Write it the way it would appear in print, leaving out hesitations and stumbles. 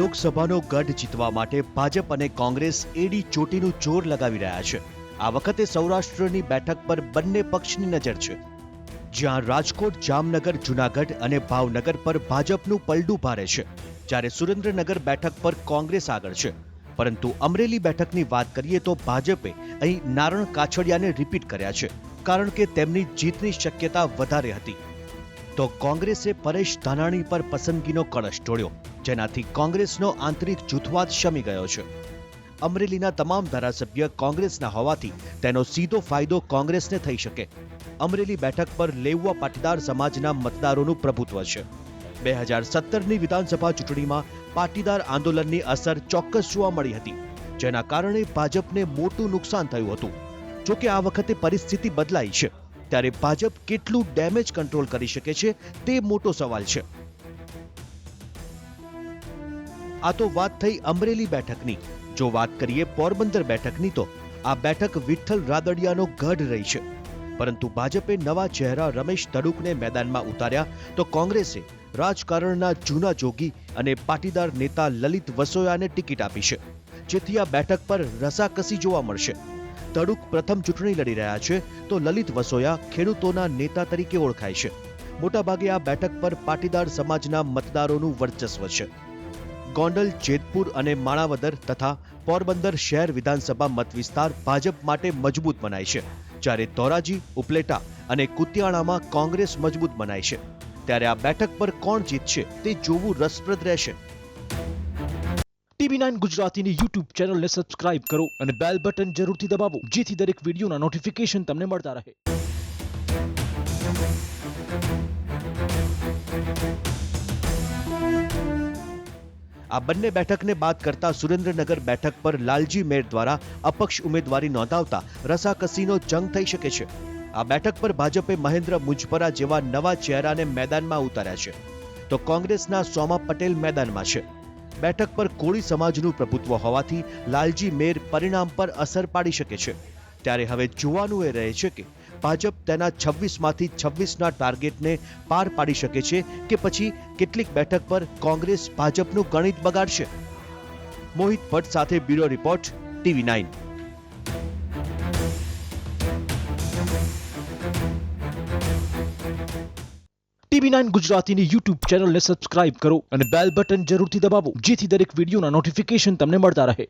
લોકસભાનો ગઢ જીતવા માટે ભાજપ અને કોંગ્રેસ એડી ચોટીનું જોર લગાવી રહ્યા છે। આ વખતે સૌરાષ્ટ્રની બેઠક પર બંને પક્ષની નજર છે, જ્યાં રાજકોટ, જામનગર, જૂનાગઢ અને ભાવનગર પર ભાજપનું પલડું ભારે છે, જ્યારે સુરેન્દ્રનગર બેઠક પર કોંગ્રેસ આગળ છે। પરંતુ અમરેલી બેઠકની વાત કરીએ તો ભાજપે અહીં નારણ કાછડિયાને રિપીટ કર્યા છે, કારણ કે તેમની જીતની શક્યતા વધારે હતી। તો કોંગ્રેસે પરેશ ધાનાણી પર પસંદગીનો કળશ ઢોળ્યો, જેનાથી કોંગ્રેસનો આંતરિક જૂથવાદ શમી ગયો છે। અમરેલીના તમામ ધારાસભ્ય કોંગ્રેસના હોવાથી તેનો સીધો ફાયદો કોંગ્રેસને થઈ શકે। અમરેલી બેઠક પર લેઉવા પાટીદાર સમાજના મતદારોનું પ્રભુત્વ છે। 2017ની વિધાનસભા ચૂંટણીમાં પાટીદાર આંદોલનની અસર ચોક્કસ જોવા મળી હતી, જેના કારણે ભાજપને મોટું નુકસાન થયું હતું। જો કે આ વખતે પરિસ્થિતિ બદલાઈ છે, ત્યારે ભાજપ કેટલું ડેમેજ કંટ્રોલ કરી શકે છે તે મોટો સવાલ છે। આ તો વાત થઈ અમરેલી બેઠકની। જો વાત કરીએ પોરબંદર બેઠકની તો આ બેઠક વિઠ્ઠલ રાદડિયાનો ગઢ રહી છે, પરંતુ ભાજપે નવા ચહેરા રમેશ તડુકને મેદાનમાં ઉતાર્યા તો કોંગ્રેસે રાજકારણના જૂના જોગી અને પાટીદાર નેતા લલિત વસોયાને ટિકિટ આપી છે, જેથી આ બેઠક પર રસાકસી જોવા મળશે। તડુક પ્રથમ ચૂંટણી લડી રહ્યા છે તો લલિત વસોયા ખેડૂતોના નેતા તરીકે ઓળખાય છે। મોટાભાગે આ બેઠક પર પાટીદાર સમાજના મતદારોનું વર્ચસ્વ છે। ગોંડલ, જેતપુર અને માણાવદર તથા પોરબંદર શહેર વિધાનસભા મતવિસ્તાર ભાજપ માટે મજબૂત બનાય છે, જ્યારે ધોરાજી, ઉપલેટા અને કુતિયાણામાં કોંગ્રેસ મજબૂત બનાય છે। ત્યારે આ બેઠક પર કોણ જીતશે તે જોવું રસપ્રદ રહેશે। TV9 ગુજરાતીની YouTube ચેનલને સબસ્ક્રાઇબ કરો અને બેલ બટન જરૂરથી દબાવો, જેથી દરેક વિડીયોના નોટિફિકેશન તમને મળતા રહે। આ બંને બેઠકને બાદ કરતા સુરેન્દ્રનગર બેઠક પર લાલજી મેર દ્વારા અપક્ષ ઉમેદવારી નોંધાવતા રસાકસીનો જંગ થઈ શકે છે। આ બેઠક પર ભાજપે મહેન્દ્ર મુંજપરા જેવા નવા ચહેરાને મેદાનમાં ઉતાર્યા છે, તો કોંગ્રેસના સોમા પટેલ મેદાનમાં છે। બેઠક પર કોળી સમાજનું પ્રભુત્વ હોવાથી લાલજી મેર પરિણામ પર અસર પાડી શકે છે। ત્યારે હવે જોવાનું એ રહે છે કે ભાજપ તેના 26માંથી 26ના ટાર્ગેટને પાર પાડી શકે છે કે પછી કેટલીક બેઠક પર કોંગ્રેસ ભાજપનું ગણિત બગાડશે। મોહિત ભટ્ટ સાથે બ્યુરો રિપોર્ટ, TV9। TV9 ગુજરાતીની YouTube ચેનલને સબસ્ક્રાઇબ કરો અને બેલ બટન જરૂરથી દબાવો, જેથી દરેક વિડીયોના નોટિફિકેશન તમને મળતા રહે।